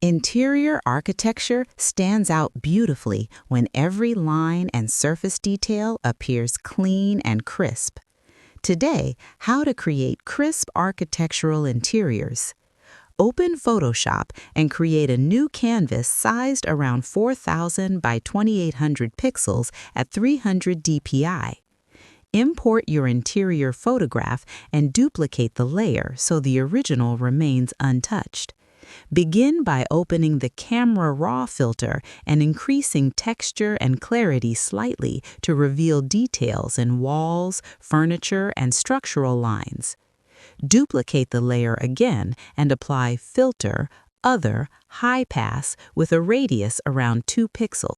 Interior architecture stands out beautifully when every line and surface detail appears clean and crisp. Today, how to create crisp architectural interiors. Open Photoshop and create a new canvas sized around 4000 by 2800 pixels at 300 dpi. Import your interior photograph and duplicate the layer so the original remains untouched. Begin by opening the Camera Raw filter and increasing texture and clarity slightly to reveal details in walls, furniture, and structural lines. Duplicate the layer again and apply Filter, Other, High Pass with a radius around 2 pixels.